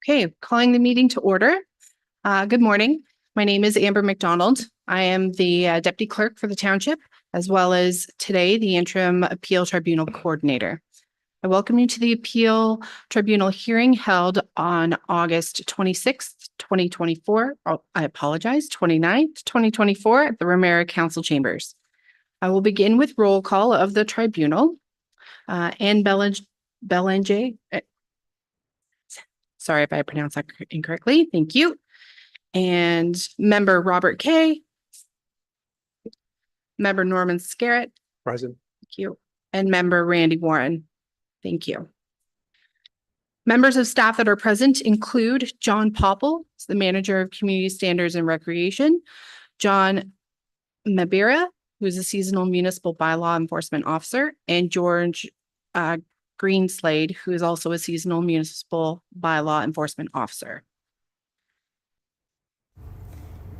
Okay, calling the meeting to order. Good morning. My name is Amber McDonald. I am the Deputy Clerk for the Township, as well as today the Interim Appeal Tribunal Coordinator. I welcome you to the Appeal Tribunal hearing held on August 26th, 2024. Oh, I apologize, 29th, 2024 at the Ramara Council Chambers. I will begin with roll call of the Tribunal. Anne Belanger, sorry if I pronounced that incorrectly. Thank you. And member Robert Kay. Member Norman Scarrett. Present. Thank you. And member Randy Warren. Thank you. Members of staff that are present include John Popple, the manager of Community Standards and Recreation, John Mabira, who is a seasonal municipal bylaw enforcement officer, and George Greenslade, who is also a seasonal municipal bylaw enforcement officer.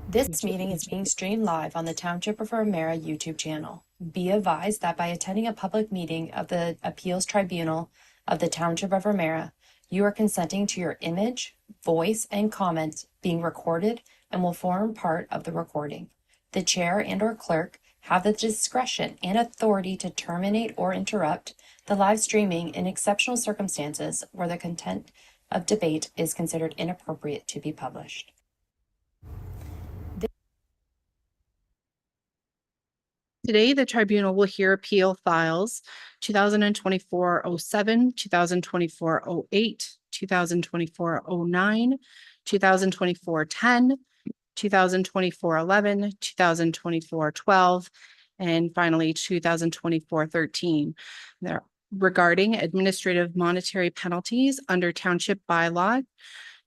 This meeting is being streamed live on the Township of Ramara YouTube channel. Be advised that by attending a public meeting of the Appeals Tribunal of the Township of Ramara, you are consenting to your image, voice, and comments being recorded and will form part of the recording. The chair and/or clerk have the discretion and authority to terminate or interrupt the live streaming in exceptional circumstances where the content of debate is considered inappropriate to be published. Today, the tribunal will hear appeal files 2024-07, 2024-08, 2024-09, 2024-10, 2024-11, 2024-12, and finally 2024-13. They're regarding administrative monetary penalties under Township Bylaw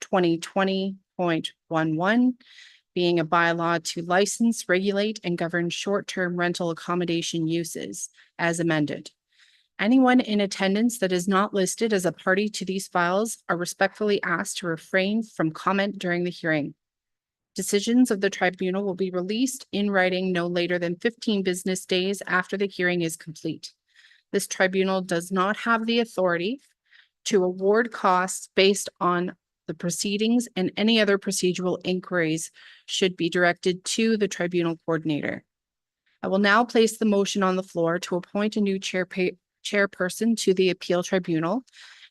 2020.11, being a bylaw to license, regulate, and govern short-term rental accommodation uses as amended. Anyone in attendance that is not listed as a party to these files are respectfully asked to refrain from comment during the hearing. Decisions of the tribunal will be released in writing no later than 15 business days after the hearing is complete. This tribunal does not have the authority to award costs based on the proceedings, and any other procedural inquiries should be directed to the tribunal coordinator. I will now place the motion on the floor to appoint a new chairperson to the appeal tribunal.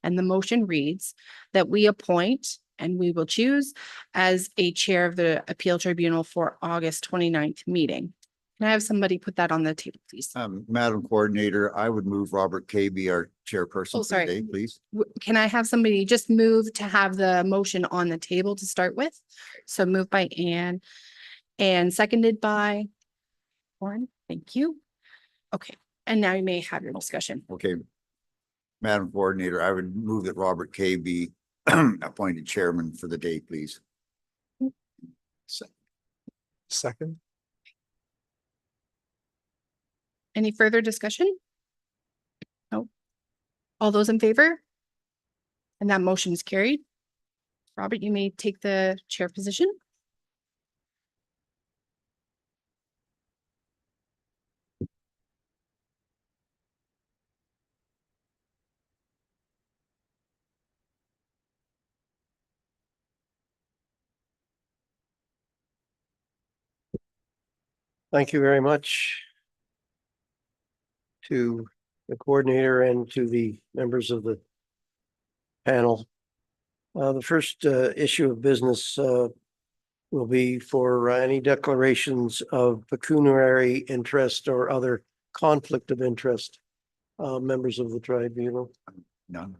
And the motion reads that we appoint and we will choose as a chair of the appeal tribunal for August 29th meeting. Can I have somebody put that on the table, please? Madam Coordinator, I would move Robert Kay be our chairperson for today, please. Can I have somebody just move to have the motion on the table to start with? So moved by Anne and seconded by Warren. Thank you. Okay, and now you may have your discussion. Okay. Madam Coordinator, I would move that Robert Kay be appointed chairman for the day, please. Second. Any further discussion? No. All those in favor? And that motion is carried. Robert, you may take the chair position. Thank you very much to the coordinator and to the members of the panel. The first issue of business will be for any declarations of pecuniary interest or other conflict of interest. Members of the tribunal. None.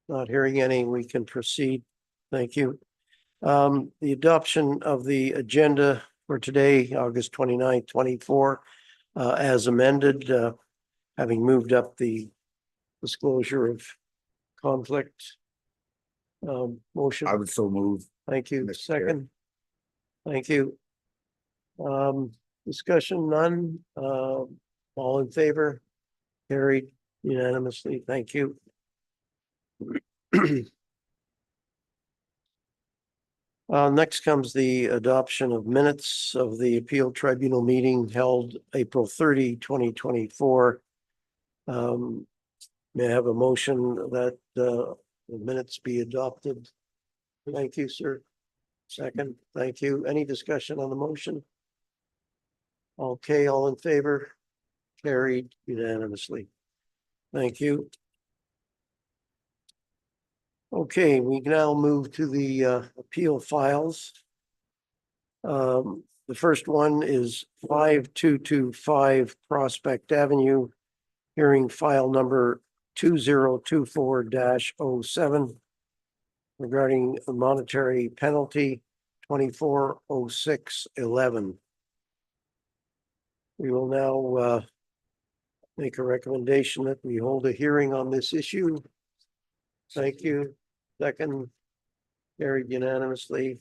Not hearing any, we can proceed. Thank you. The adoption of the agenda for today, August 29th, 24, as amended, having moved up the disclosure of conflict motion. I would so move. Thank you. Mr. Chair. Second. Thank you. Discussion none. All in favor? Carried unanimously. Thank you. Next comes the adoption of minutes of the appeal tribunal meeting held April 30, 2024. May I have a motion that The minutes be adopted. Thank you, sir. Second, thank you. Any discussion on the motion? Okay, all in favor? Carried unanimously. Thank you. Okay, we now move to the appeal files. The first one is 5225 Prospect Avenue, hearing file number 2024-07 regarding a monetary penalty 240611. We will now make a recommendation that we hold a hearing on this issue. Thank you. Second, carried unanimously.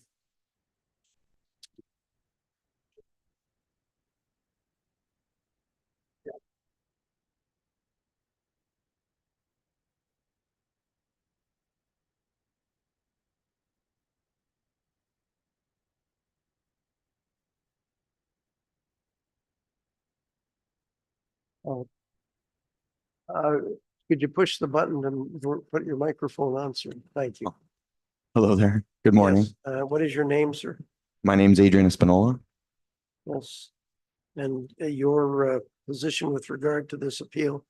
Oh. Could you push the button and put your microphone on, sir? Thank you. Hello there. Good morning. Yes. What is your name, sir? My name's Adrian Espinola. Yes. And your position with regard to this appeal?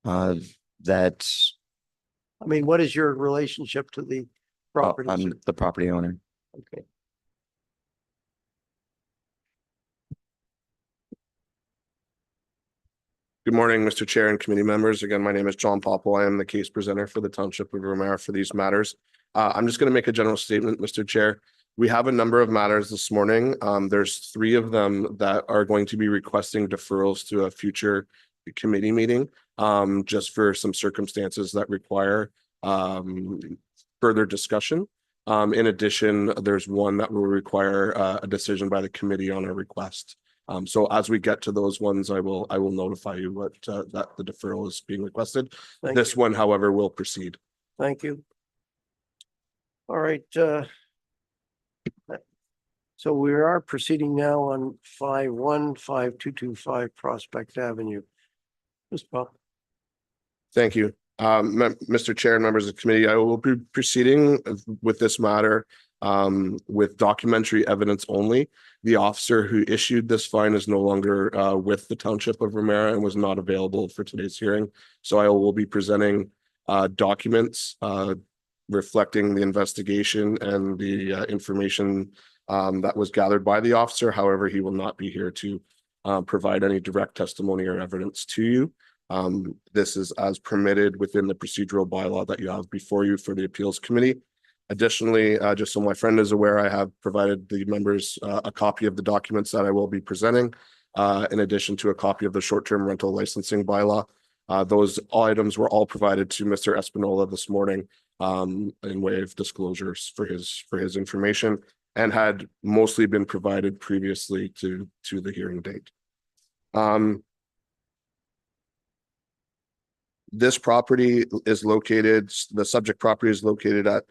That I mean, what is your relationship to the property, sir? I'm the property owner. Okay. Good morning, Mr. Chair and committee members. Again, my name is John Popple. I am the case presenter for the Township of Ramara for these matters. I'm just going to make a general statement, Mr. Chair. We have a number of matters this morning. There's 3 of them that are going to be requesting deferrals to a future committee meeting, just for some circumstances that require further discussion. In addition, there's one that will require a decision by the committee on a request. So as we get to those ones, I will notify you what that the deferral is being requested. This one, however, will proceed. Thank you. All right. So we are proceeding now on 515225 Prospect Avenue. Mr. Pop. Thank you. Mr. Chair and members of the committee, I will be proceeding with this matter with documentary evidence only. The officer who issued this fine is no longer with the Township of Ramara and was not available for today's hearing. So I will be presenting documents reflecting the investigation and the information that was gathered by the officer. However, he will not be here to provide any direct testimony or evidence to you. This is as permitted within the procedural bylaw that you have before you for the appeals committee. Additionally, just so my friend is aware, I have provided the members a copy of the documents that I will be presenting, in addition to a copy of the short-term rental licensing bylaw. Those items were all provided to Mr. Espinola this morning in way of disclosures for his information, and had mostly been provided previously to the hearing date. This property is located, the subject property is located at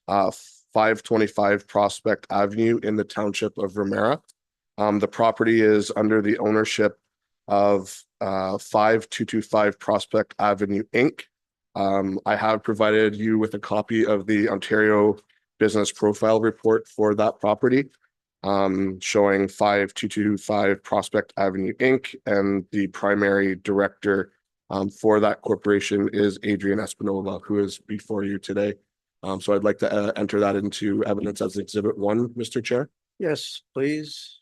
525 Prospect Avenue in the Township of Ramara. The property is under the ownership of 5225 Prospect Avenue, Inc. I have provided you with a copy of the Ontario Business Profile Report for that property, showing 5225 Prospect Avenue, Inc. And the primary director for that corporation is Adrian Espinola, who is before you today. So I'd like to enter that into evidence as Exhibit 1, Mr. Chair. Yes, please.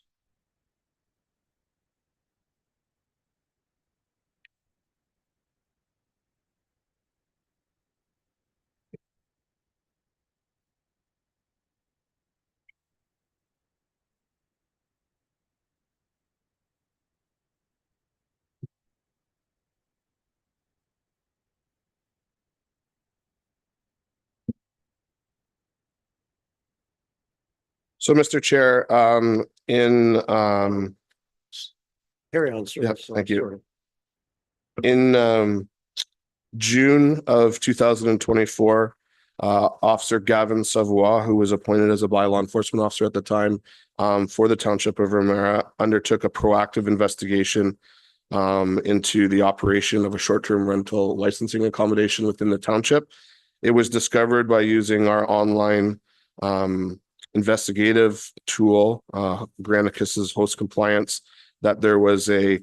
So, Mr. Chair, Carry on, sir. Yeah, So thank you. sorry. in June of 2024, Officer Gavin Savoie, who was appointed as a bylaw enforcement officer at the time for the Township of Ramara, undertook a proactive investigation into the operation of a short-term rental licensing accommodation within the township. It was discovered by using our online investigative tool, Granicus's host compliance, that there was a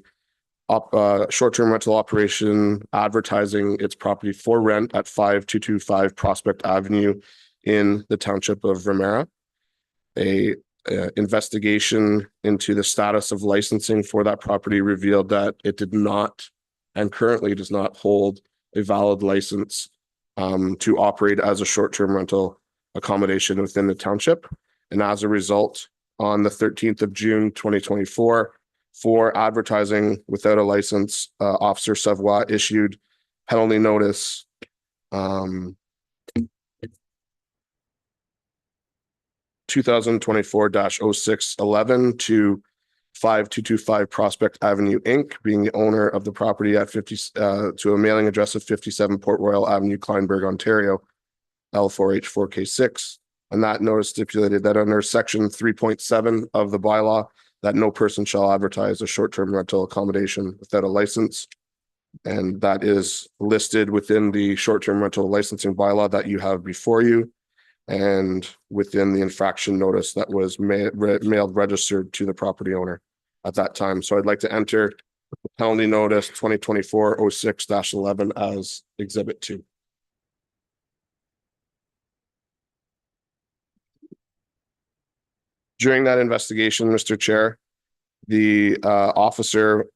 short-term rental operation advertising its property for rent at 5225 Prospect Avenue in the Township of Ramara. A investigation into the status of licensing for that property revealed that it did not and currently does not hold a valid license to operate as a short-term rental accommodation within the township. And as a result, on the 13th of June, 2024, for advertising without a license, Officer Savoy issued penalty notice 2024-0611 to 5225 Prospect Avenue, Inc., being the owner of the property at 50 to a mailing address of 57 Port Royal Avenue, Kleinburg, Ontario, L4H4K6. And that notice stipulated that under section 3.7 of the bylaw, that no person shall advertise a short-term rental accommodation without a license. And that is listed within the short-term rental licensing bylaw that you have before you, and within the infraction notice that was mailed registered to the property owner at that time. So I'd like to enter the penalty notice 2024-06-11 as Exhibit 2. During that investigation, Mr. Chair, the officer,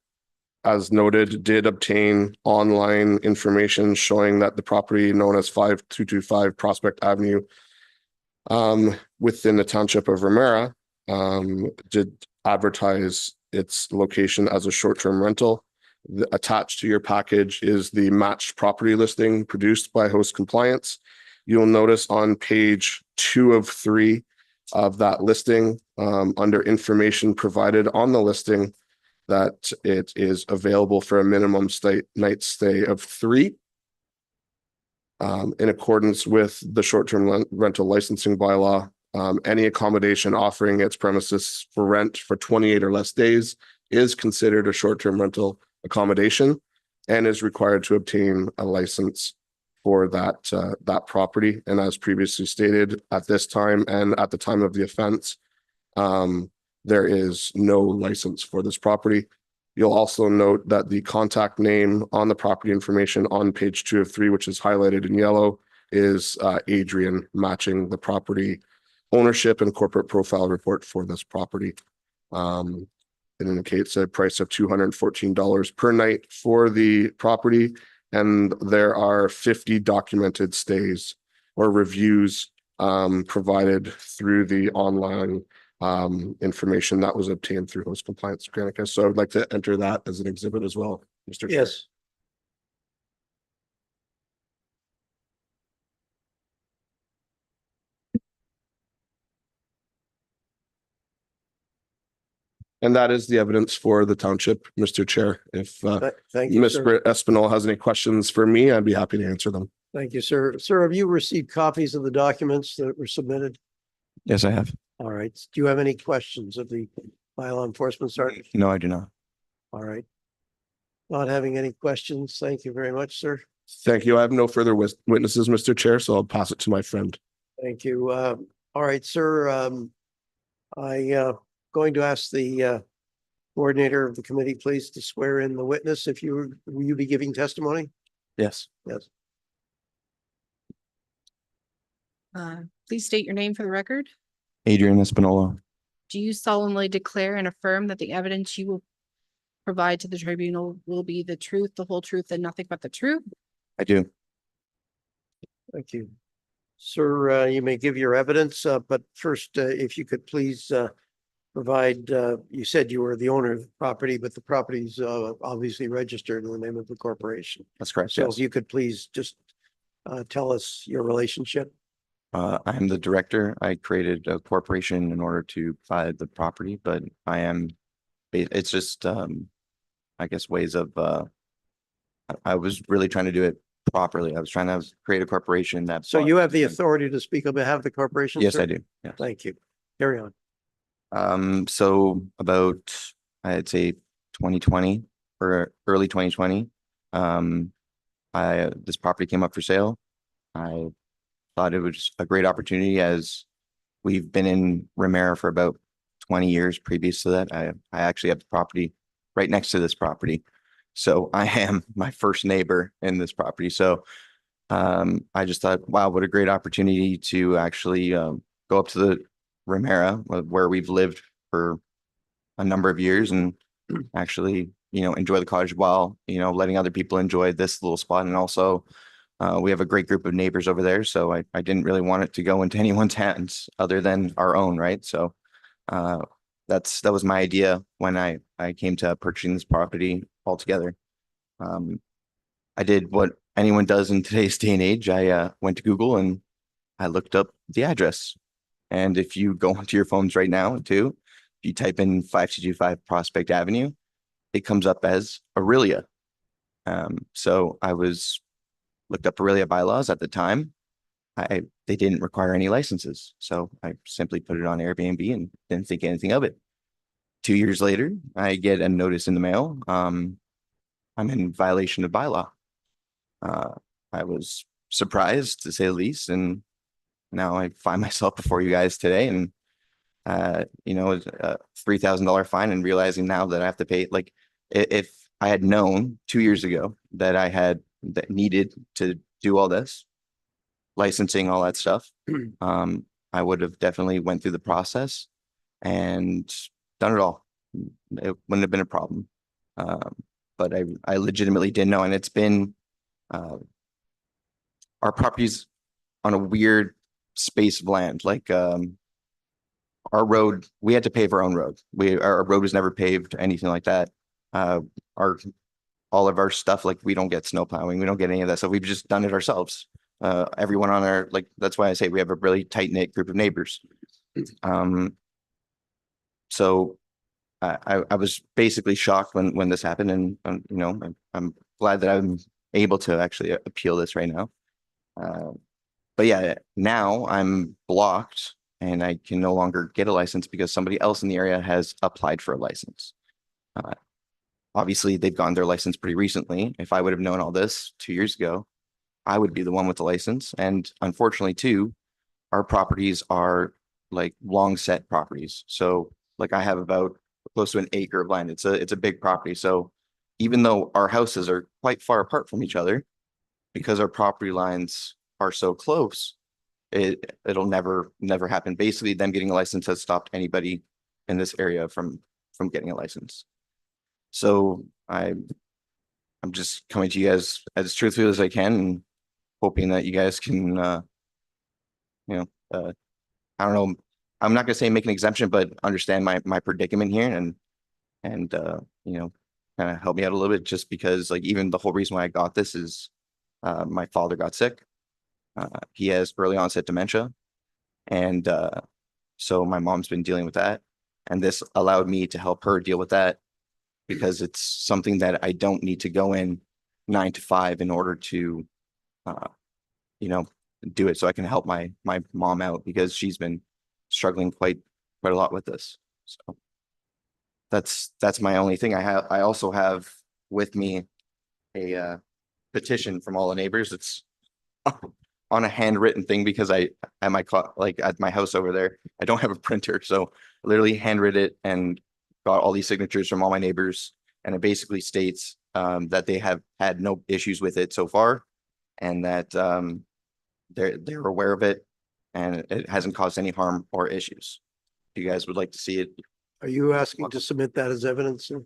as noted, did obtain online information showing that the property known as 5225 Prospect Avenue within the Township of Ramara did advertise its location as a short-term rental. Attached to your package is the matched property listing produced by Host Compliance. You'll notice on page 2 of 3 of that listing, under information provided on the listing, that it is available for a minimum night stay of 3. In accordance with the short-term rental licensing bylaw, any accommodation offering its premises for rent for 28 or less days is considered a short-term rental accommodation and is required to obtain a license for that property. And as previously stated, at this time and at the time of the offense, there is no license for this property. You'll also note that the contact name on the property information on page 2 of 3, which is highlighted in yellow, is Adrian, matching the property ownership and corporate profile report for this property. It indicates a price of $214 per night for the property, and there are 50 documented stays or reviews provided through the online information that was obtained through Host Compliance Granicus. So I would like to enter that as an exhibit as well, Mr. Chair. Yes. And that is the evidence for the township, Mr. Chair. If Thank you, sir. Mr. Espinal has any questions for me, I'd be happy to answer them. Thank you, sir. Sir, have you received copies of the documents that were submitted? Yes, I have. All right. Do you have any questions of the bylaw enforcement sergeant? No, I do not. All right. Not having any questions. Thank you very much, sir. Thank you. I have no further witnesses, Mr. Chair, so I'll pass it to my friend. Thank you. All right, sir. I going to ask the coordinator of the committee, please, to swear in the witness. Will you be giving testimony? Yes. Yes. Please state your name for the record. Adrian Espinola. Do you solemnly declare and affirm that the evidence you will provide to the tribunal will be the truth, the whole truth, and nothing but the truth? I do. Thank you. Sir, you may give your evidence, but first, if you could please provide, you said you were the owner of the property, but the property's obviously registered in the name of the corporation. That's correct. So if Yes. you could please just tell us your relationship. I am the director. I created a corporation in order to buy the property, but it's just, I guess, ways of, I was really trying to do it properly. I was trying to create a corporation that. So you have the authority to speak on behalf of the corporation? Yes, sir? I do. Yes. Thank you. Carry on. So about, I'd say 2020 or early 2020, this property came up for sale. I thought it was a great opportunity as we've been in Ramara for about 20 years previous to that. I actually have the property right next to this property. So I am my first neighbor in this property. So I just thought, wow, what a great opportunity to actually go up to the Ramara where we've lived for a number of years and actually, enjoy the cottage while, letting other people enjoy this little spot. And also, we have a great group of neighbors over there. So I didn't really want it to go into anyone's hands other than our own, right? So that was my idea when I came to purchasing this property altogether. I did what anyone does in today's day and age. I went to Google and I looked up the address. And if you go onto your phones right now too, if you type in 5225 Prospect Avenue, it comes up as Aurelia. So I looked up Aurelia bylaws at the time. They didn't require any licenses. So I simply put it on Airbnb and didn't think anything of it. 2 years later, I get a notice in the mail. I'm in violation of bylaw. I was surprised to say the least. And now I find myself before you guys today and, it's a $3,000 fine and realizing now that I have to pay, like, if I had known 2 years ago that needed to do all this, licensing, all that stuff, I would have definitely went through the process and done it all. It wouldn't have been a problem. But I legitimately didn't know. And it's been, our property's on a weird space of land. Like, our road, we had to pave our own road. Our road was never paved, anything like that. All of our stuff, like we don't get snow plowing, we don't get any of that stuff. We've just done it ourselves. Everyone on our, like, that's why I say we have a really tight knit group of neighbors. So I was basically shocked when this happened, and I'm glad that I'm able to actually appeal this right now. But yeah, now I'm blocked and I can no longer get a license because somebody else in the area has applied for a license. Obviously, they've gotten their license pretty recently. If I would have known all this 2 years ago, I would be the one with the license. And unfortunately, too, our properties are like long set properties. So like I have about close to an acre of land. It's a big property. So even though our houses are quite far apart from each other, because our property lines are so close, it'll never happen. Basically, them getting a license has stopped anybody in this area from getting a license. So I'm just coming to you guys as truthfully as I can and hoping that you guys can, I don't know, I'm not gonna say make an exemption, but understand my predicament here and kind of help me out a little bit, just because like even the whole reason why I got this is my father got sick. He has early onset dementia. And so my mom's been dealing with that. And this allowed me to help her deal with that because it's something that I don't need to go in 9 to 5 in order to, do it. So I can help my mom out because she's been struggling quite a lot with this. So that's my only thing. I also have with me a petition from all the neighbors. It's on a handwritten thing because at my house over there, I don't have a printer. So I literally handwritten it and got all these signatures from all my neighbors. And it basically states that they have had no issues with it so far and that they're aware of it and it hasn't caused any harm or issues. If you guys would like to see it. Are you asking to submit that as evidence, sir?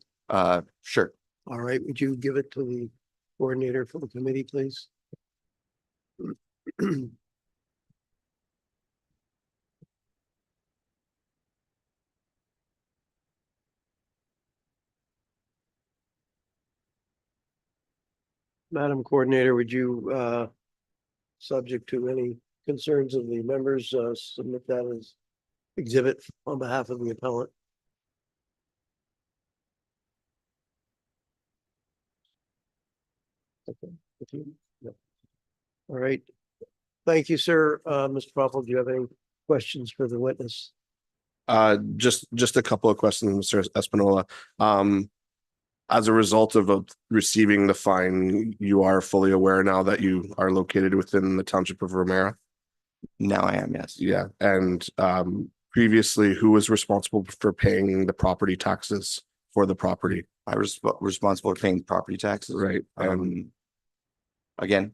Sure. All right, would you give it to the coordinator for the committee, please? Madam Coordinator, would you, subject to any concerns of the members, submit that as exhibit on behalf of the appellant? Okay. If you- no. All right. Thank you, sir. Mr. Poffel, do you have any questions for the witness? Just a couple of questions, Mr. Espinola. As a result of receiving the fine, you are fully aware now that you are located within the Township of Ramara? Now I am, yes. Yeah, and previously, who was responsible for paying the property taxes for the property? I was responsible for paying property taxes. Right. Again,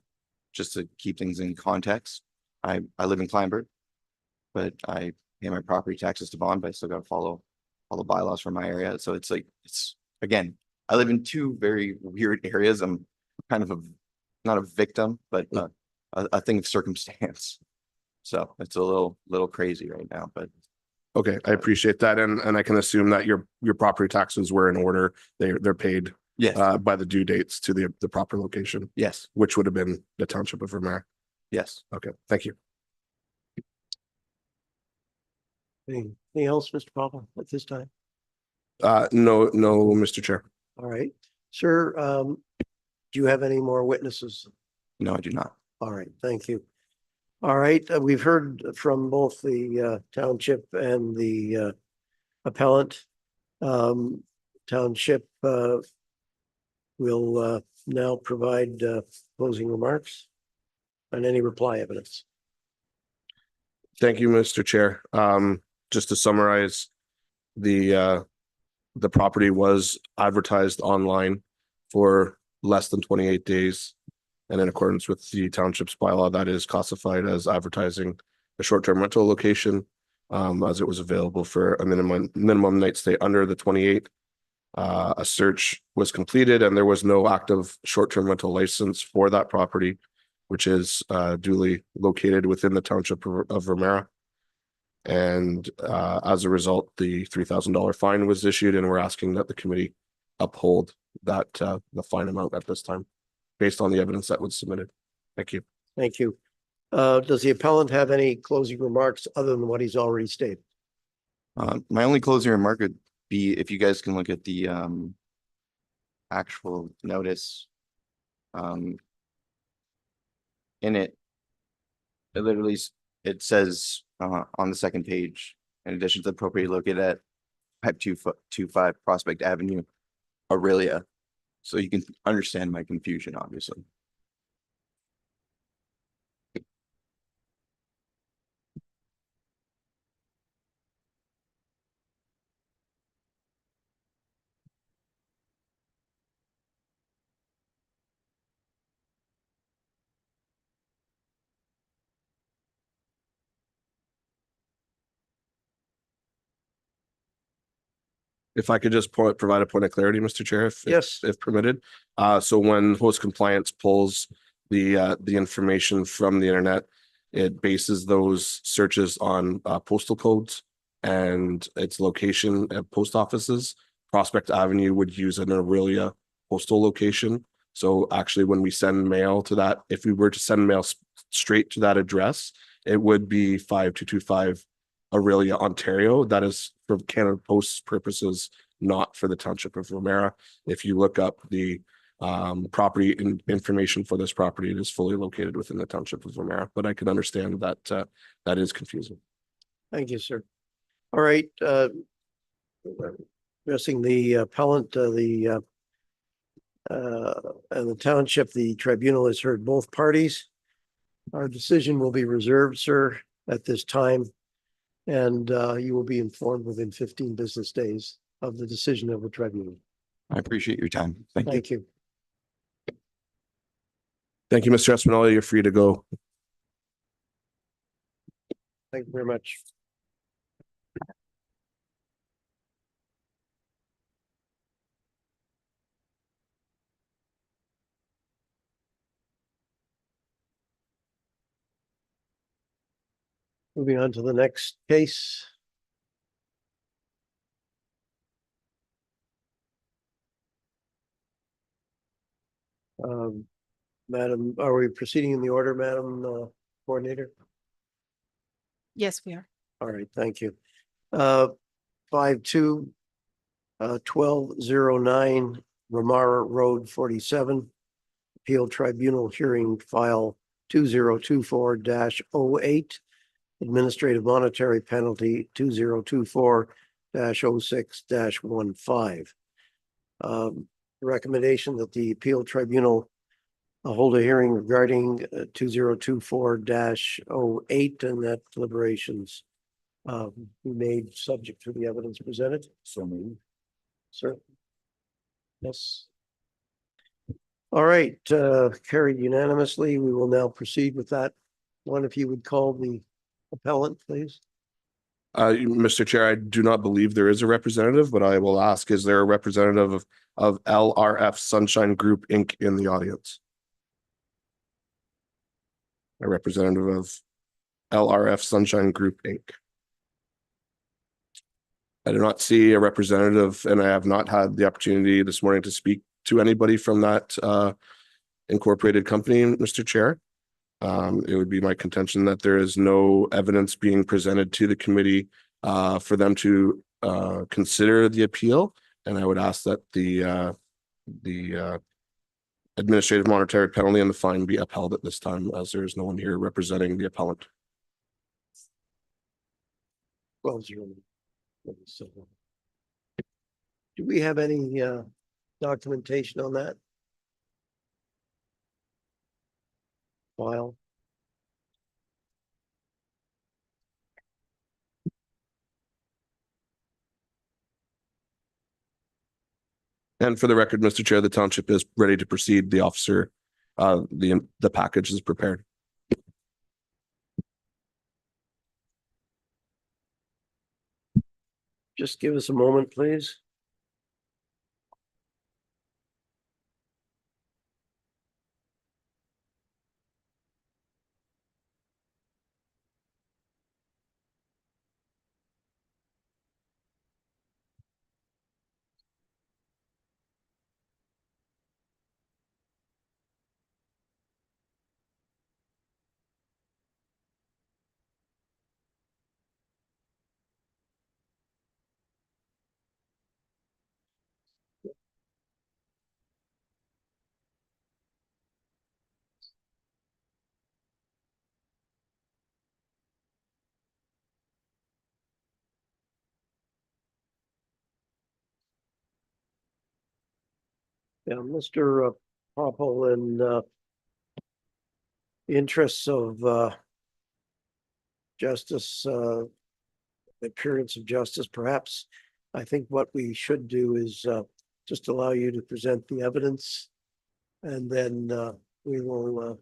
just to keep things in context, I live in Kleinburg, but I pay my property taxes to bond, but I still got to follow all the bylaws from my area. So it's like, again, I live in two very weird areas. I'm kind of not a victim, but a thing of circumstance. So it's a little crazy right now, but Okay, I appreciate that, and I can assume that your property taxes were in order. They're paid yes, by the due dates to the proper location, yes, which would have been the Township of Ramara. yes. Okay, thank you. Anything else, Mr. Papa, at this time? No, Mr. Chair. All right, sir, do you have any more witnesses? No, I do not. All right, thank you. All right, we've heard from both the township and the appellant. Township will now provide closing remarks and any reply evidence. Thank you, Mr. Chair. Just to summarize, the property was advertised online for less than 28 days. And in accordance with the township's bylaw, that is classified as advertising a short-term rental location, as it was available for a minimum night stay under the 28. A search was completed and there was no active short-term rental license for that property, which is duly located within the Township of Ramara. And as a result, the $3,000 fine was issued, and we're asking that the committee uphold that the fine amount at this time, based on the evidence that was submitted. Thank you. Thank you. Does the appellant have any closing remarks other than what he's already stated? My only closing remark would be if you guys can look at the actual notice. In it literally it says on the second page, in addition to the property located at 525 Prospect Avenue, Aurelia. So you can understand my confusion, obviously. If I could just provide a point of clarity, Mr. Chair, if permitted. So when host compliance pulls the information from the internet, it bases those searches on postal codes and its location at post offices. Prospect Avenue would use an Aurelia postal location. So actually, when we send mail to that, if we were to send mail straight to that address, it would be 5225 Aurelia, Ontario. That is for Canada Post purposes, not for the Township of Ramara. If you look up the property information for this property, it is fully located within the Township of Ramara, but I can understand that that is confusing. Thank you, sir. All right, addressing the appellant, and the township, the tribunal has heard both parties. Our decision will be reserved, sir, at this time. And you will be informed within 15 business days of the decision of the tribunal. I appreciate your time. Thank you. Thank you. Thank you, Mr. Espinola. You're free to go. Thank you very much. Moving on to the next case. Madam, are we proceeding in the order, Madam Coordinator? Yes, we are. All right, thank you. 52 1209 Ramara Road 47. Appeal Tribunal Hearing File 2024-08. Administrative Monetary Penalty 2024-06-15. recommendation that the appeal tribunal hold a hearing regarding 2024-08 and that deliberations be made subject to the evidence presented. So moved. Sir? Yes. All right, carried unanimously. We will now proceed with that. One, if you would call the appellant, please. Mr. Chair, I do not believe there is a representative, but I will ask, is there a representative of LRF Sunshine Group Inc. in the audience? A representative of LRF Sunshine Group Inc. I do not see a representative, and I have not had the opportunity this morning to speak to anybody from that incorporated company, Mr. Chair. It would be my contention that there is no evidence being presented to the committee for them to consider the appeal, and I would ask that the administrative monetary penalty and the fine be upheld at this time, as there is no one here representing the appellant. 12-0. Do we have any documentation on that? File? And for the record, Mr. Chair, the township is ready to proceed. The officer, the package is prepared. Just give us a moment, please. Yeah, Mr. Popple, in the interests of justice, appearance of justice, perhaps, I think what we should do is just allow you to present the evidence, and then we will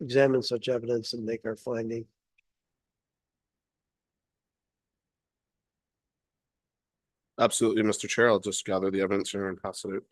examine such evidence and make our finding. Absolutely, Mr. Chair. I'll just gather the evidence here and pass it out.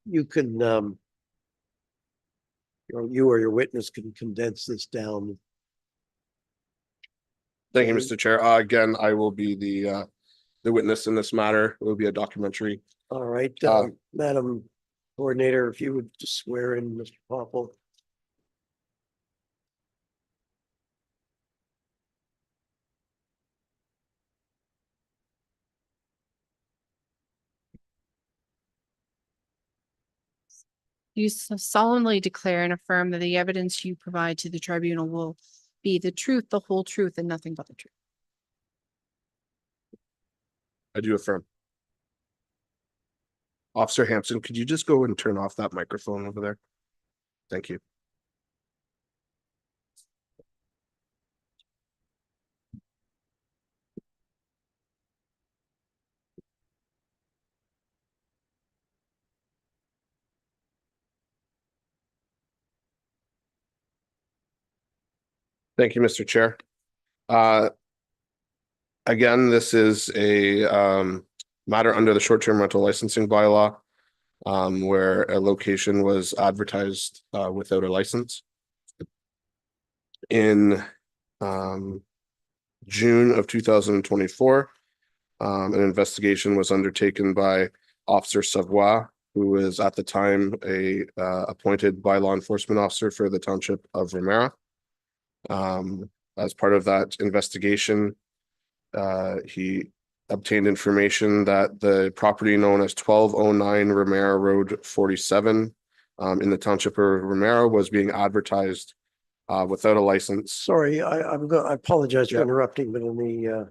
You can, you or your witness can condense this down. Thank you, Okay. Mr. Chair. Again, I will be the witness in this matter. It will be a documentary. All right, Um, Madam Coordinator, if you would just swear in Mr. Popple. You solemnly declare and affirm that the evidence you provide to the tribunal will be the truth, the whole truth, and nothing but the truth. I do affirm. Officer Hampson, could you just go and turn off that microphone over there? Thank you. Thank you, Mr. Chair. Again, this is a matter under the short-term rental licensing bylaw. where a location was advertised without a license. In June of 2024, an investigation was undertaken by Officer Savoy, who was at the time appointed by law enforcement officer for the Township of Ramara. As part of that investigation, he obtained information that the property known as 1209 Ramara Road 47 in the Township of Ramara was being advertised without a license. Sorry, I apologize for Yeah. interrupting, but in the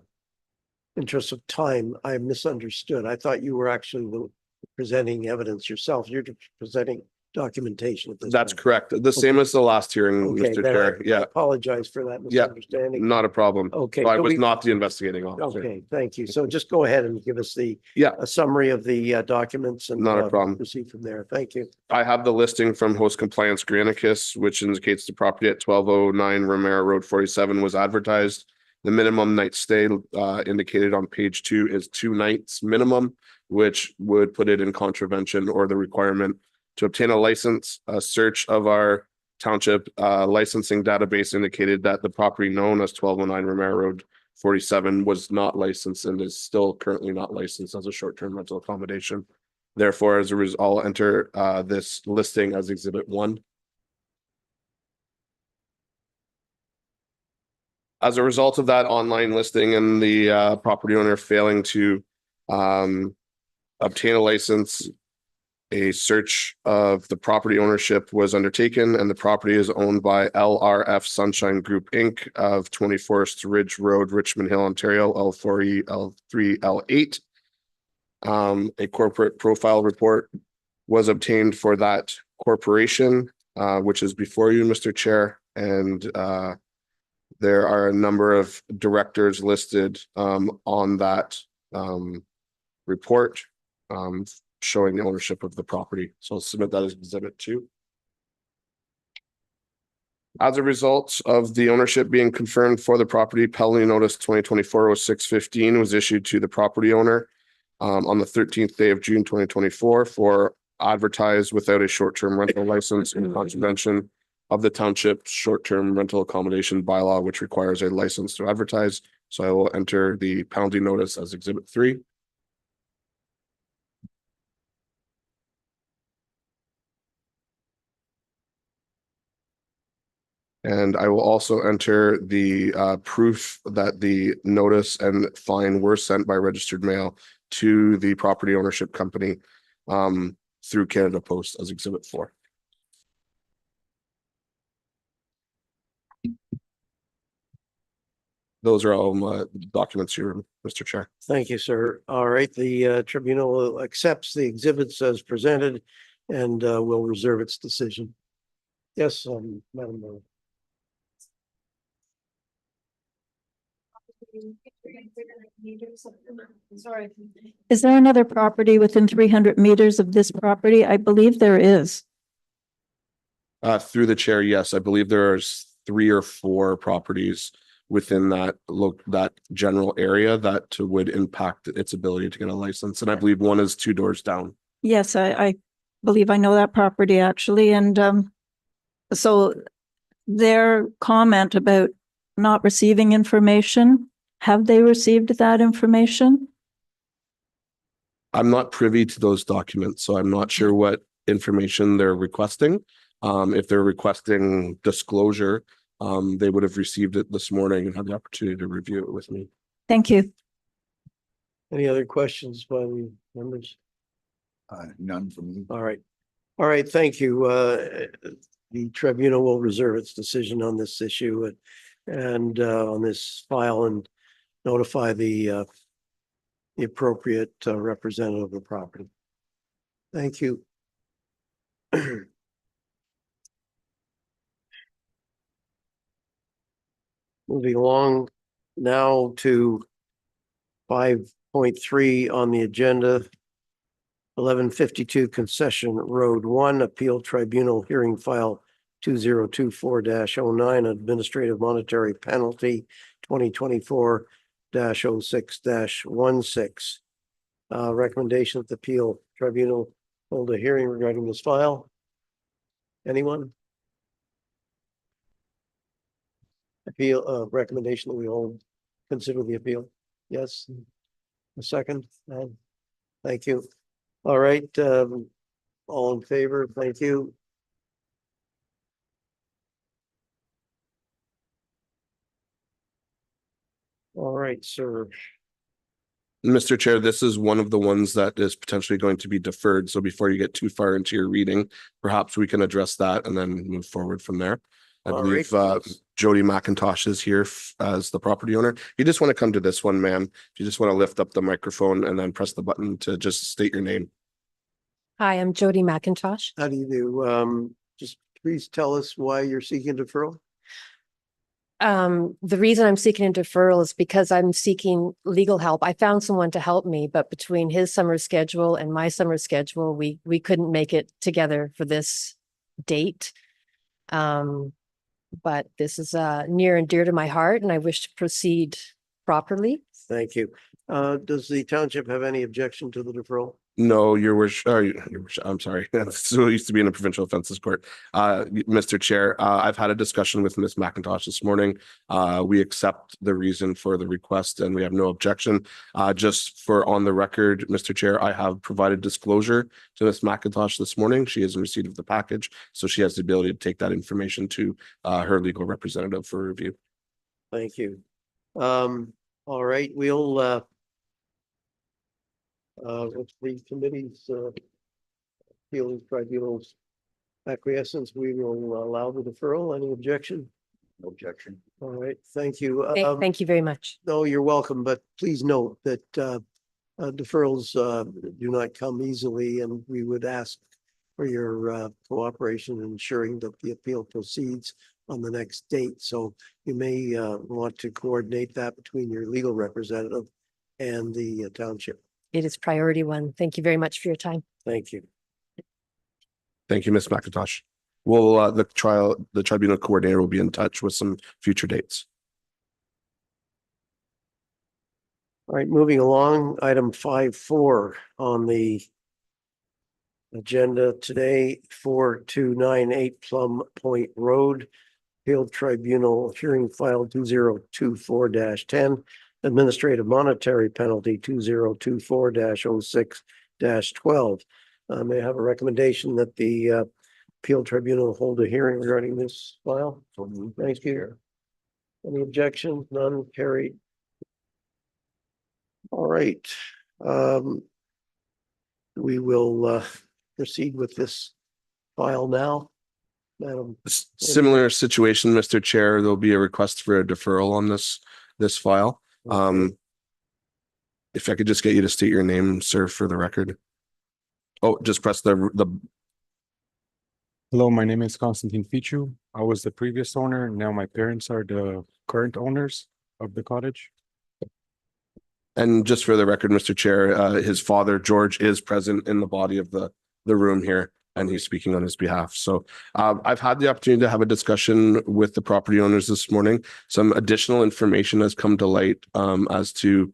interest of time, I misunderstood. I thought you were actually presenting evidence yourself. You're just presenting documentation at this That's time. correct. The same as the last hearing, Okay, Mr. then Chair. I Yeah, apologize for that Yeah. misunderstanding. not a problem. Okay. So I so was we- not the investigating officer. Okay, thank you. So just go ahead and give us Yeah. a summary of the documents and Not a problem. proceed from there. Thank you. I have the listing from Host Compliance Granicus, which indicates the property at 1209 Romero Road 47 was advertised. The minimum night stay indicated on page 2 is 2 nights minimum, which would put it in contravention or the requirement to obtain a license. A search of our township licensing database indicated that the property known as 1209 Romero Road 47 was not licensed and is still currently not licensed as a short-term rental accommodation. Therefore, as a result, I'll enter this listing as Exhibit 1. As a result of that online listing and the property owner failing to obtain a license, a search of the property ownership was undertaken, and the property is owned by LRF Sunshine Group, Inc. of 24th Ridge Road, Richmond Hill, Ontario, L4E, L3, L8. A corporate profile report was obtained for that corporation, which is before you, Mr. Chair, and there are a number of directors listed on that report showing the ownership of the property. So I'll submit that as Exhibit 2. As a result of the ownership being confirmed for the property, penalty notice 2024-06-15 was issued to the property owner on the 13th day of June 2024 for advertised without a short-term rental license in contravention of the township short-term rental accommodation bylaw, which requires a license to advertise. So I will enter the penalty notice as Exhibit 3. And I will also enter the proof that the notice and fine were sent by registered mail to the property ownership company through Canada Post as Exhibit 4. Those are all my documents here, Mr. Chair. Thank you, sir. All right, the tribunal accepts the exhibits as presented and will reserve its decision. Yes, Madam Mayor. Sorry. Is there another property within 300 meters of this property? I believe there is. Through the chair, yes, I believe there's 3 or 4 properties within that general area that would impact its ability to get a license. And I believe one is 2 doors down. Yes, I believe I know that property actually. And so their comment about not receiving information, have they received that information? I'm not privy to those documents, so I'm not sure what information they're requesting. If they're requesting disclosure, they would have received it this morning and had the opportunity to review it with me. Thank you. Any other questions by the members? None from me. All right. All right, thank you. The tribunal will reserve its decision on this issue and on this file and notify the appropriate representative of the property. Thank you. Moving along now to 5.3 on the agenda. 1152 Concession Road 1 Appeal Tribunal Hearing File 2024-09 Administrative Monetary Penalty 2024-06-16. Recommendation that the Appeal Tribunal hold a hearing regarding this file? Anyone? Appeal, recommendation that we all consider the appeal? Yes? A second? Thank you. All right, all in favor? Thank you. All right, sir. Mr. Chair, this is one of the ones that is potentially going to be deferred. So before you get too far into your reading, perhaps we can address that and then move forward from there. I All believe right. Jody McIntosh is here as the property owner. You just want to come to this one, ma'am. You just want to lift up the microphone and then press the button to just state your name. Hi, I'm Jody McIntosh. How do you do? Just please tell us why you're seeking deferral. The reason I'm seeking a deferral is because I'm seeking legal help. I found someone to help me, but between his summer schedule and my summer schedule, we couldn't make it together for this date. But this is near and dear to my heart, and I wish to proceed properly. Thank you. Does the township have any objection to the deferral? No, your worship, I'm sorry. So it used to be in a provincial offenses court. Mr. Chair, I've had a discussion with Ms. McIntosh this morning. We accept the reason for the request and we have no objection. Just for on the record, Mr. Chair, I have provided disclosure to Ms. McIntosh this morning. She is in receipt of the package, so she has the ability to take that information to her legal representative for review. Thank you. All right, we'll with the committee's appeals tribunal's acquiescence, we will allow the deferral. Any objection? No objection. All right, thank you. Thank you very much. No, you're welcome, but please note that deferrals do not come easily, and we would ask for your cooperation in ensuring that the appeal proceeds on the next date. So you may want to coordinate that between your legal representative and the township. It is priority one. Thank you very much for your time. Thank you. Thank you, Ms. McIntosh. Well, the tribunal coordinator will be in touch with some future dates. All right, moving along, item 5.4 on the agenda today, 4298 Plum Point Road, Appeal Tribunal Hearing File 2024-10, Administrative Monetary Penalty 2024-06-12. May I have a recommendation that the Appeal Tribunal hold a hearing regarding this file? Thank you. Any objections? None. Carried. All right. We will proceed with this file now. Madam. Similar situation, Mr. Chair, there'll be a request for a deferral on this file. If I could just get you to state your name, sir, for the record. Oh, just press the. Hello, my name is Constantine Fichu. I was the previous owner. Now my parents are the current owners of the cottage. And just for the record, Mr. Chair, his father, George, is present in the body of the room here, and he's speaking on his behalf. So I've had the opportunity to have a discussion with the property owners this morning. Some additional information has come to light as to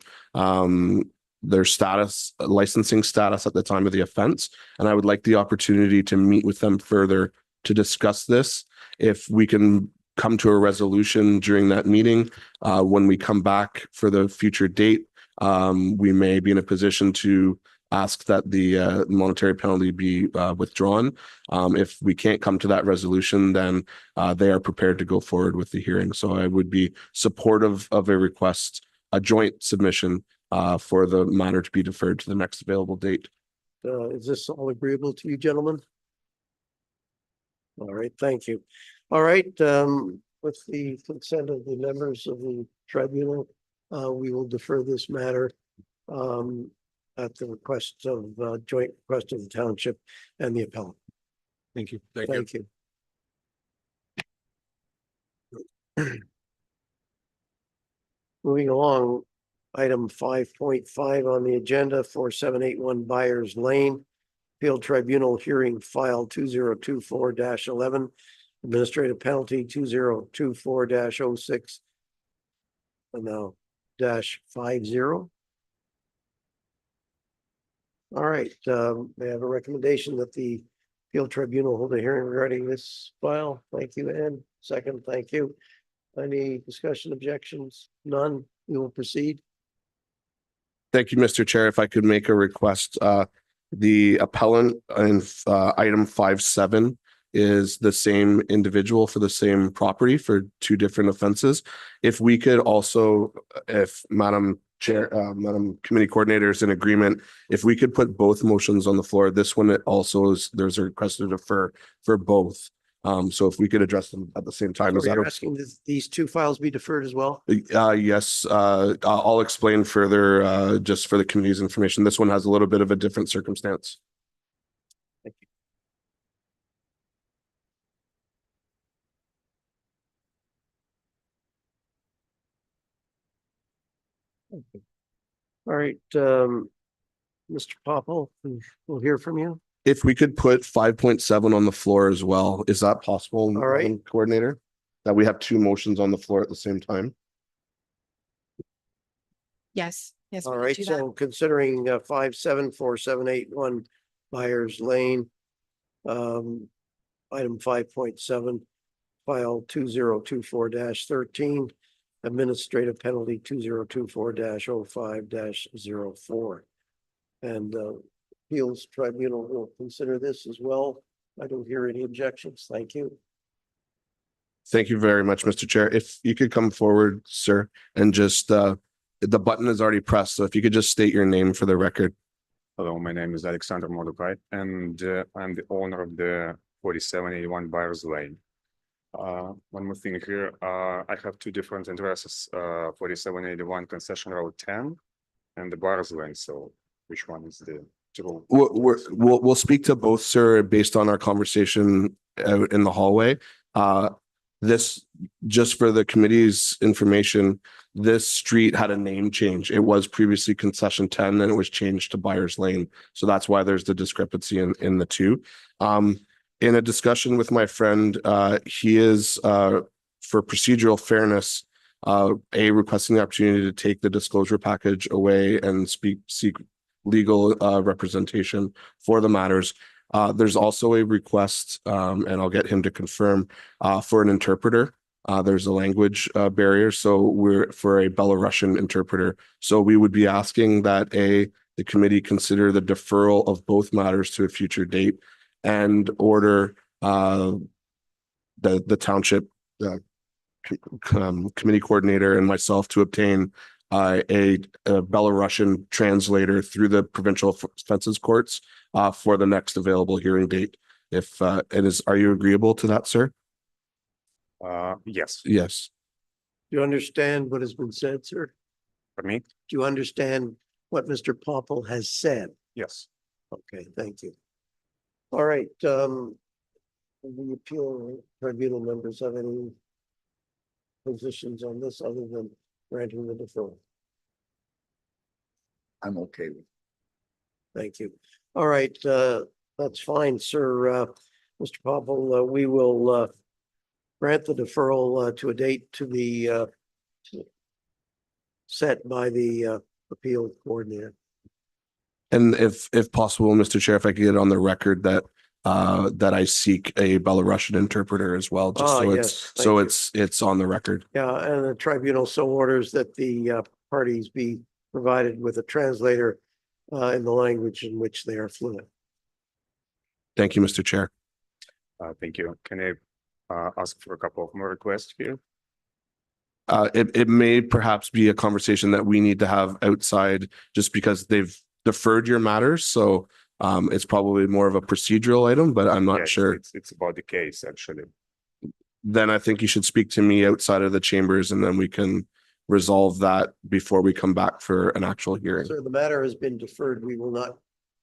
their status, licensing status at the time of the offense. And I would like the opportunity to meet with them further to discuss this. If we can come to a resolution during that meeting, when we come back for the future date, we may be in a position to ask that the monetary penalty be withdrawn. If we can't come to that resolution, then they are prepared to go forward with the hearing. So I would be supportive of a request, a joint submission for the matter to be deferred to the next available date. Is this all agreeable to you, gentlemen? All right, thank you. All right, with the consent of the members of the tribunal, we will defer this matter at the request of joint request of the township and the appellant. Thank you. Thank you. Moving along, item 5.5 on the agenda, 4781 Byers Lane, Appeal Tribunal Hearing File 2024-11, Administrative Penalty 2024-06 and now -50. All right, may I have a recommendation that the appeal tribunal hold a hearing regarding this file? Thank you, Ann. Second, thank you. Any discussion, objections? None. We will proceed. Thank you, Mr. Chair. If I could make a request, the appellant in item 5.7 is the same individual for the same property for two different offenses. If we could also, if Madam Chair, Madam Committee Coordinator is in agreement, if we could put both motions on the floor, this one it also is, there's a request to defer for both. So if we could address them at the same time, is So that you're okay? asking these two files be deferred as well? Yes, I'll explain further, just for the committee's information. This one has a little bit of a different circumstance. Thank you. All right, Mr. Popple, we'll hear from you. If we could put 5.7 on the floor as well, is that possible, All right. Madam Coordinator? That we have two motions on the floor at the same time? Yes, yes. we All can right, do that. so considering 5.74781 Byers Lane. Item 5.7, file 2024-13, administrative penalty 2024-05-04. And appeals tribunal will consider this as well. I don't hear any objections. Thank you. Thank you very much, Mr. Chair. If you could come forward, sir, and just, the button is already pressed, so if you could just state your name for the record. Hello, my name is Alexander Mordecai, and I'm the owner of the 4781 Byers Lane. One more thing here, I have two different addresses, 4781 Concession Road 10 and the Byers Lane, so which one is the true? We'll speak to both, sir, based on our conversation out in the hallway. This, just for the committee's information, this street had a name change. It was previously Concession 10 and it was changed to Byers Lane. So that's why there's the discrepancy in the two. In a discussion with my friend, he is, for procedural fairness, requesting the opportunity to take the disclosure package away and seek legal representation for the matters. There's also a request, and I'll get him to confirm, for an interpreter. There's a language barrier, so we're for a Belarusian interpreter. So we would be asking that the committee consider the deferral of both matters to a future date and order the township committee coordinator and myself to obtain a Belarusian translator through the provincial offenses courts for the next available hearing date. If it is, are you agreeable to that, sir? Yes, Yes. Do you understand what has been said, sir? for me, Do you understand what Mr. Popple has said? yes. Okay, thank you. All right, the appeal tribunal members have any positions on this other than granting the deferral? I'm okay with it. Thank you. All right, that's fine, sir. Mr. Popple, we will grant the deferral to a date to be set by the appeal coordinator. And if possible, Mr. Chair, if I could get on the record that that I seek a Belarusian interpreter as well, just so yes, thank you. it's on the record. Yeah, and the tribunal so orders that the parties be provided with a translator in the language in which they are fluent. Thank you, Mr. Chair. Thank you. Can I ask for a couple of more requests here? It may perhaps be a conversation that we need to have outside just because they've deferred your matters. So it's probably more of a procedural item, but I'm not Yes, sure. It's about the case, actually. Then I think you should speak to me outside of the chambers and then we can resolve that before we come back for an actual hearing. Sir, the matter has been deferred. We will not.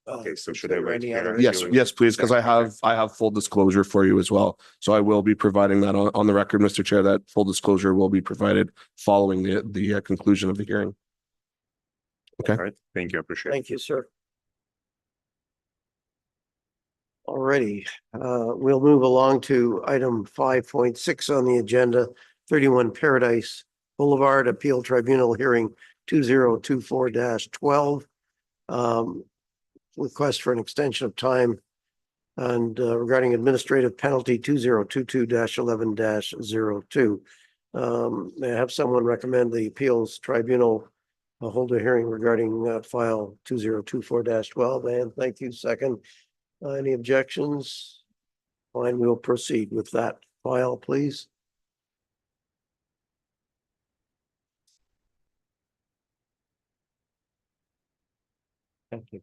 Okay, so should I consider wait any here? other Yes, issues. yes, please, because I have full disclosure for you as well. So I will be providing that on the record, Mr. Chair, that full disclosure will be provided following the conclusion of the hearing. Okay. All right, thank you, I appreciate it. Thank you, sir. Alrighty, we'll move along to item 5.6 on the agenda, 31 Paradise Boulevard Appeal Tribunal Hearing 2024-12. request for an extension of time and regarding administrative penalty 2022-11-02. May I have someone recommend the appeals tribunal hold a hearing regarding file 2024-12? And thank you. Second, any objections? Fine, we'll proceed with that file, please. Thank you.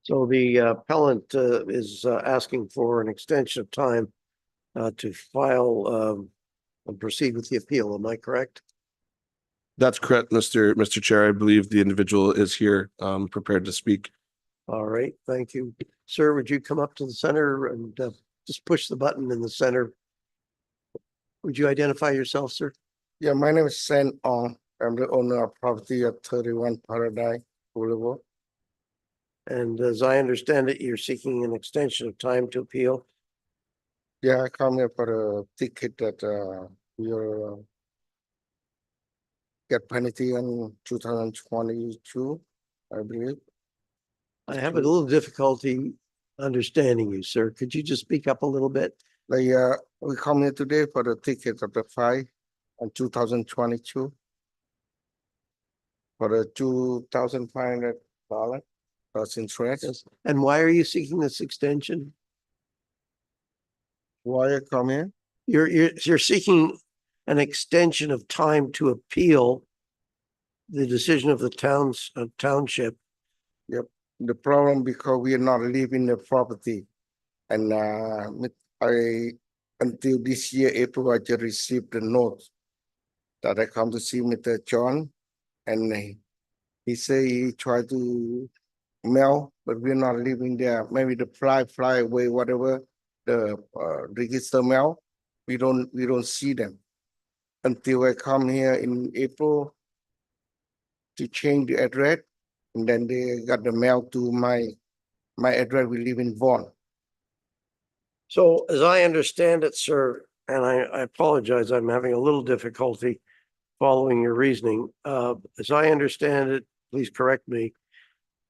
So the appellant is asking for an extension of time to file and proceed with the appeal. Am I correct? That's correct, Mr. Chair. I believe the individual is here, prepared to speak. All right, thank you. Sir, would you come up to the center and just push the button in the center? Would you identify yourself, sir? Yeah, my name is Sen Ong. I'm the owner of property at 31 Paradise Boulevard. And as I understand it, you're seeking an extension of time to appeal. Yeah, I come here for a ticket that we get penalty in 2022, I believe. I have a little difficulty understanding you, sir. Could you just speak up a little bit? Like, we come here today for the ticket of the fine in 2022 for the $2,500 plus interest. Yes. And why are you seeking this extension? Why I come here? You're seeking an extension of time to appeal the decision of the township. The problem because we are not living the property. And until this year, April, I just received the note that I come to see Mr. John. And he say he tried to mail, but we're not living there. Maybe the fly away, whatever, the register mail, we don't see them until I come here in April to change the address, and then they got the mail to my address. We live in Vaughan. So as I understand it, sir, and I apologize, I'm having a little difficulty following your reasoning. As I understand it, please correct me,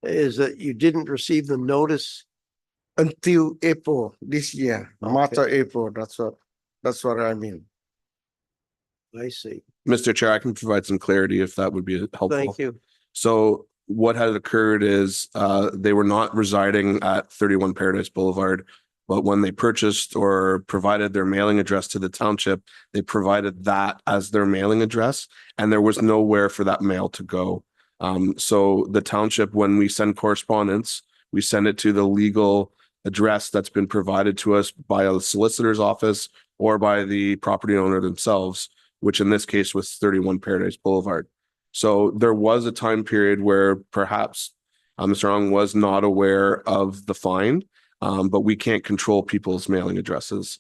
is that you didn't receive the notice Until April this year, March or Okay. April, that's what I mean. I see. Mr. Chair, I can provide some clarity if that would be helpful. Thank you. So what had occurred is they were not residing at 31 Paradise Boulevard, but when they purchased or provided their mailing address to the township, they provided that as their mailing address, and there was nowhere for that mail to go. So the township, when we send correspondence, we send it to the legal address that's been provided to us by a solicitor's office or by the property owner themselves, which in this case was 31 Paradise Boulevard. So there was a time period where perhaps Mr. Ong was not aware of the fine, but we can't control people's mailing addresses.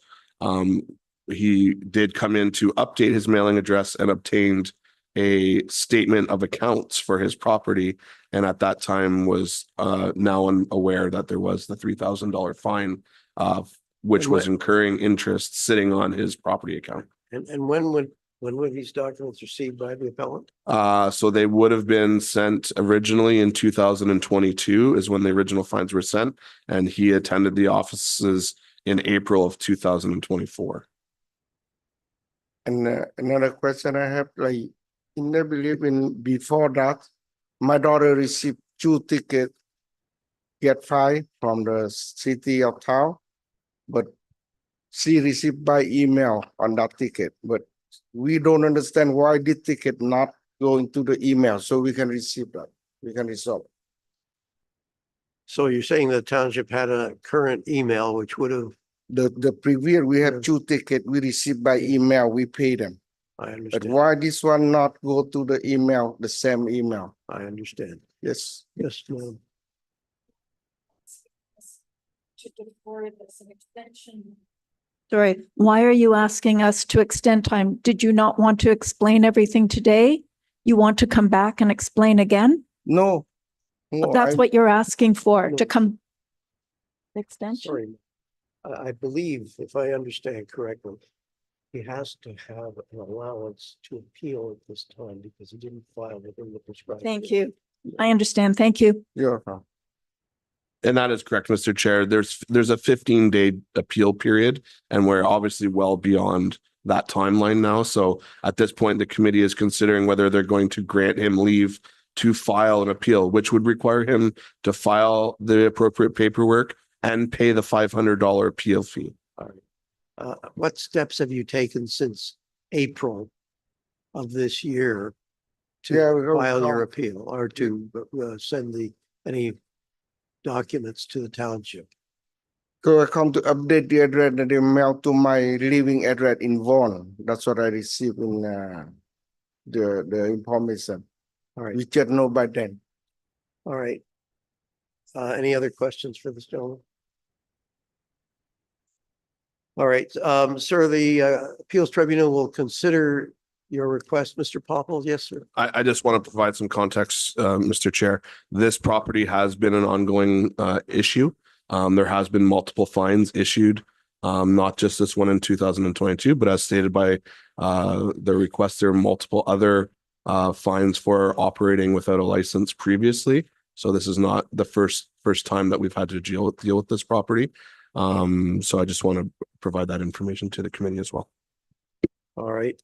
He did come in to update his mailing address and obtained a statement of accounts for his property, and at that time was now unaware that there was the $3,000 fine, which was incurring interest sitting on his property account. And when were these documents received by the appellant? So they would have been sent originally in 2022 is when the original fines were sent, and he attended the offices in April of 2024. And another question I have, like, in the believe in before that, my daughter received 2 tickets, get fined from the city of town, but she received by email on that ticket. But we don't understand why the ticket not going to the email, so we can receive that. We can resolve. So you're saying the township had a current email which would have, The previous, we have Yeah. 2 tickets we received by email, we pay them. I But understand, why this one not go to the email, the same email? I understand. Yes. Yes, ma'am. Sorry, why are you asking us to extend time? Did you not want to explain everything today? You want to come back and explain again? No. No, That's what you're asking for, No. to come. Extension? Sorry. I believe, if I understand correctly, he has to have an allowance to appeal at this time because he didn't file within the prescribed. Thank period. you. I understand. Thank you. Yeah. And that is correct, Mr. Chair. There's a 15-day appeal period, and we're obviously well beyond that timeline now. So at this point, the committee is considering whether they're going to grant him leave to file an appeal, which would require him to file the appropriate paperwork and pay the $500 appeal fee. What steps have you taken since April of this year Yeah, we to go file your down. appeal or to send any documents to the township? So I come to update the address that they mailed to my living address in Vaughan. That's what I received in the information. All right, We just know by then. all right. Any other questions for this gentleman? All right, sir, the appeals tribunal will consider your request, Mr. Popple. Yes, sir. I just want to provide some context, Mr. Chair. This property has been an ongoing issue. There has been multiple fines issued, not just this one in 2022, but as stated by the request, there are multiple other fines for operating without a license previously. So this is not the first time that we've had to deal with this property. So I just want to provide that information to the committee as well. All right.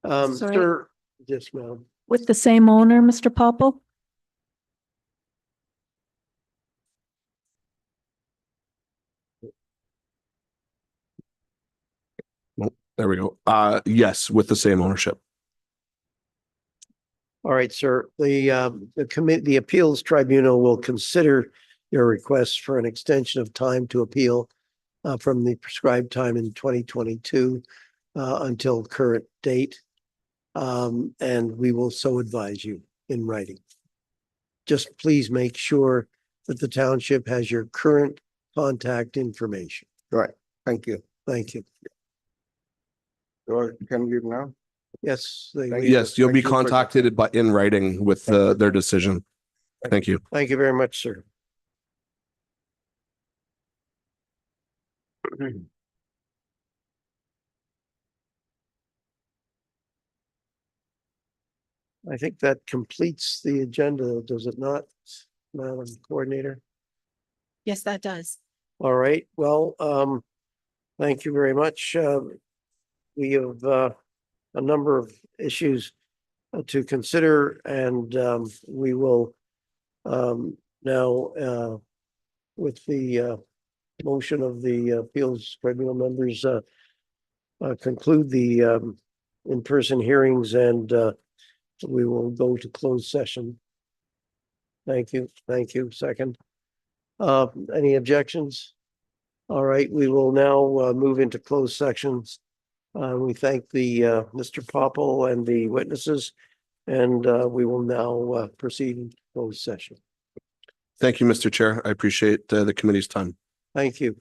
Sorry. Sir, yes, ma'am. With the same owner, Mr. Popple? There we go. Yes, with the same ownership. All right, sir. The appeals tribunal will consider your request for an extension of time to appeal from the prescribed time in 2022 until current date. And we will so advise you in writing. Just please make sure that the township has your current contact information. Right. Thank you. Thank you. So I can give now? Yes. Yes, you'll be Thank you for- contacted by in writing with their decision. Thank you. Thank you very much, sir. I think that completes the agenda, does it not, Madam Coordinator? Yes, that does. All right, well, thank you very much. We have a number of issues to consider, and we will now with the motion of the appeals tribunal members conclude the in-person hearings, and we will go to closed session. Thank you. Thank you. Second. Any objections? All right, we will now move into closed sections. We thank the Mr. Popple and the witnesses, and we will now proceed in closed session. Thank you, Mr. Chair. I appreciate the committee's time. Thank you.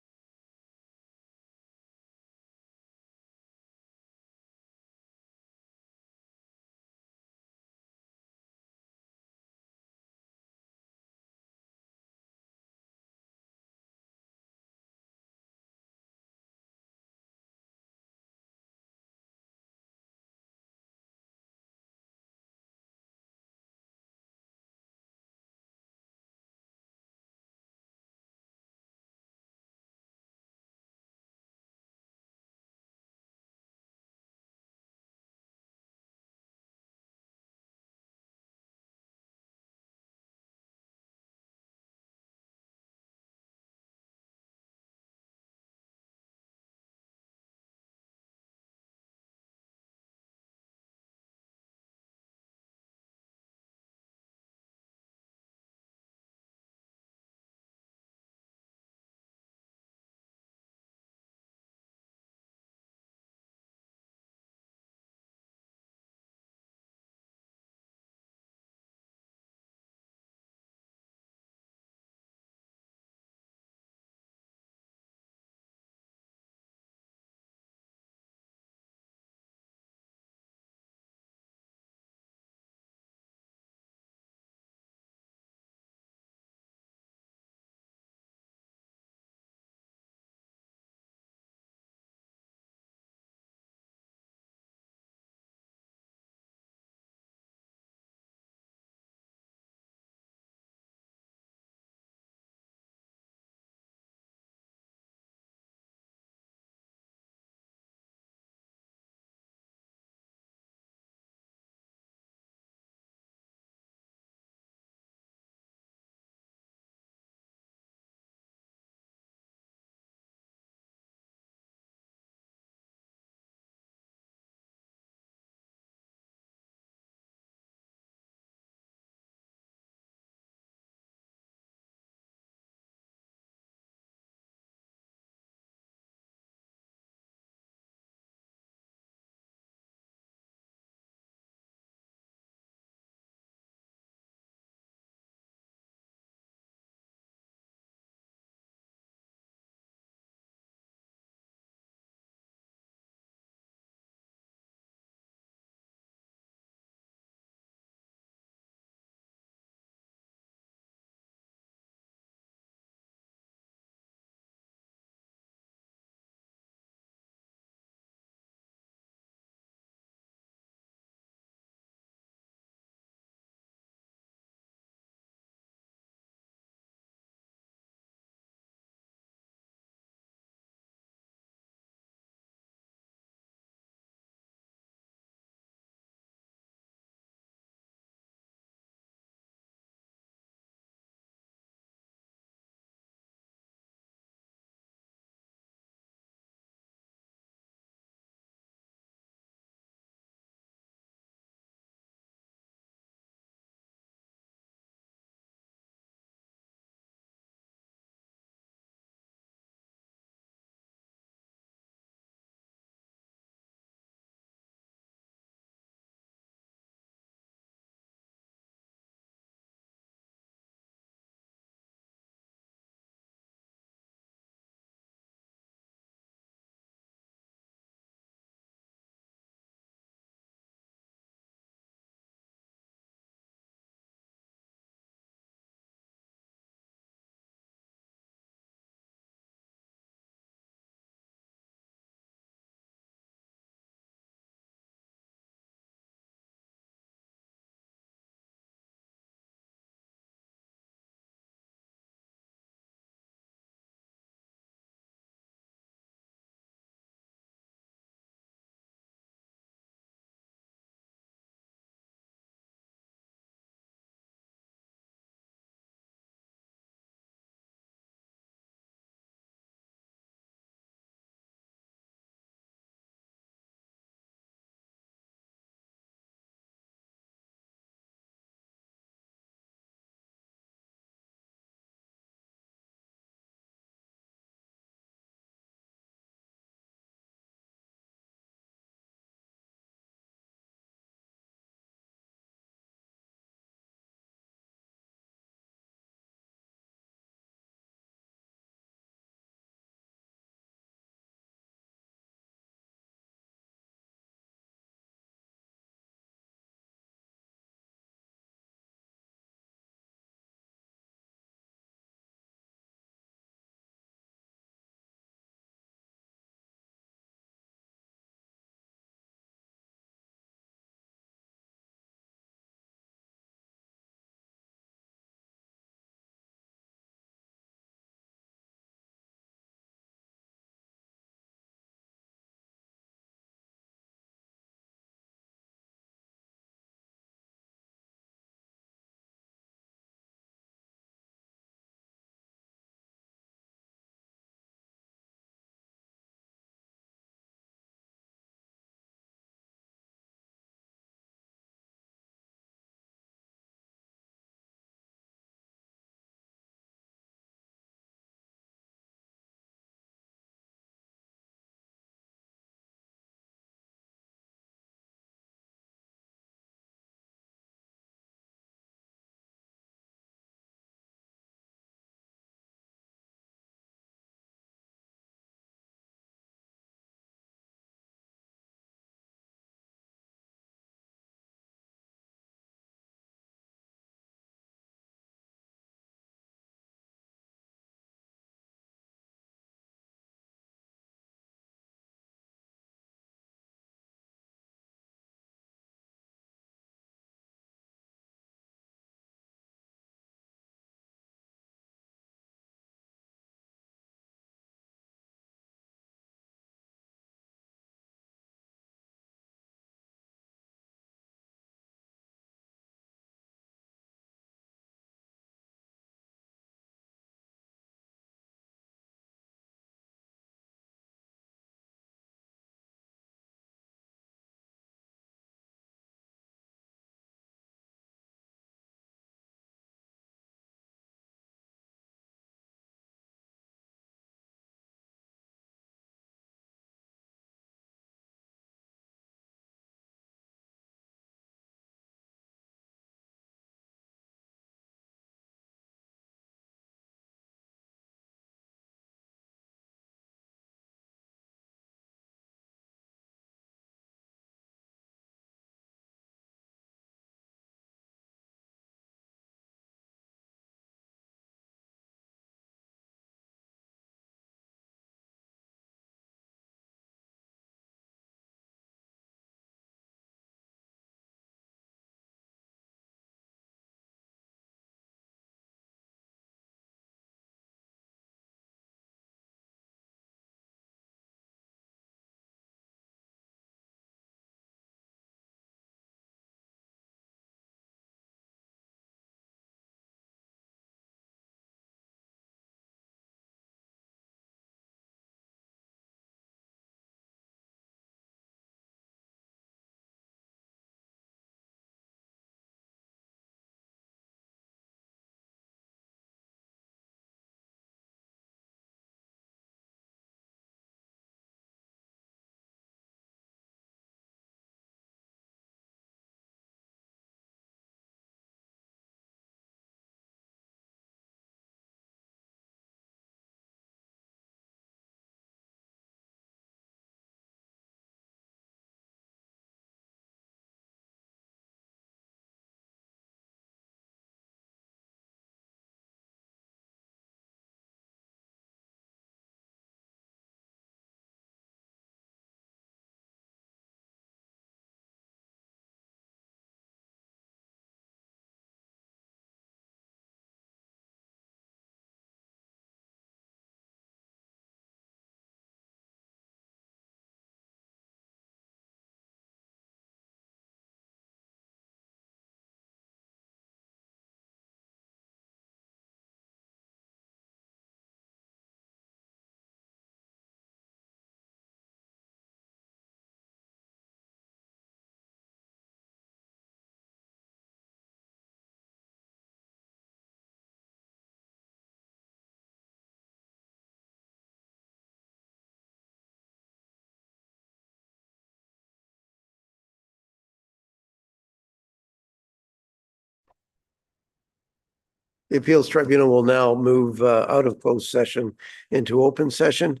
The Appeals Tribunal will now move out of closed session into open session.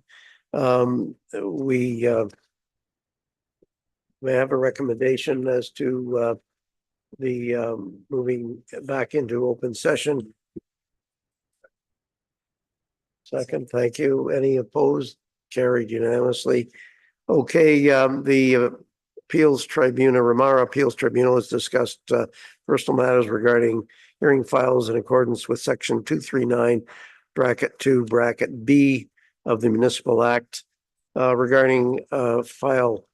We may have a recommendation as to the moving back into open session. Second, thank you. Any opposed? Carried unanimously. Okay, the Appeals Tribunal, Ramara Appeals Tribunal has discussed personal matters regarding hearing files in accordance with section 239, bracket 2, bracket B of the Municipal Act regarding file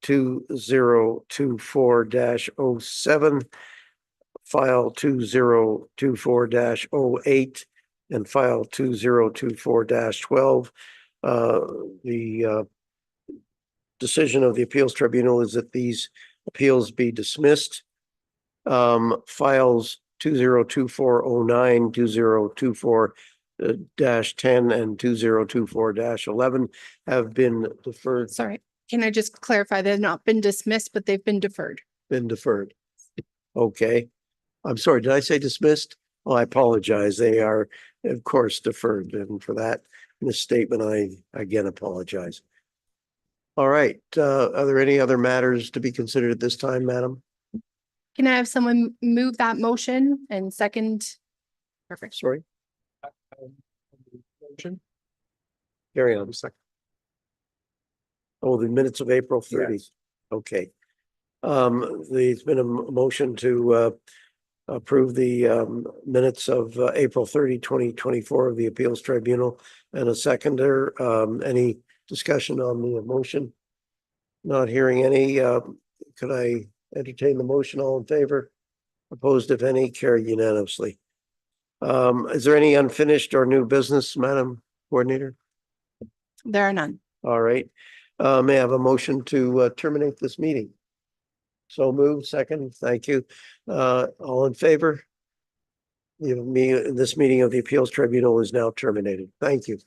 2024-07, file 2024-08, and file 2024-12. The decision of the Appeals Tribunal is that these appeals be dismissed. Files 2024-09, 2024-10, and 2024-11 have been deferred. Sorry, can I just clarify? They've not been dismissed, but they've been deferred. Okay. I'm sorry, did I say dismissed? Well, I apologize. They are, of course, deferred. And for that misstatement, I again apologize. All right. Are there any other matters to be considered at this time, madam? Can I have someone move that motion and second? Perfect. Sorry. Carry on. Oh, the minutes of April 30th. Okay. There's been a motion to approve the minutes of April 30, 2024 of the Appeals Tribunal and a seconder. Any discussion on the motion? Not hearing any. Could I entertain the motion? All in favor? Opposed, if any? Carried unanimously. Is there any unfinished or new business, Madam Coordinator? There are none. All right. May I have a motion to terminate this meeting? So moved. Second. Thank you. All in favor? This meeting of the Appeals Tribunal is now terminated. Thank you.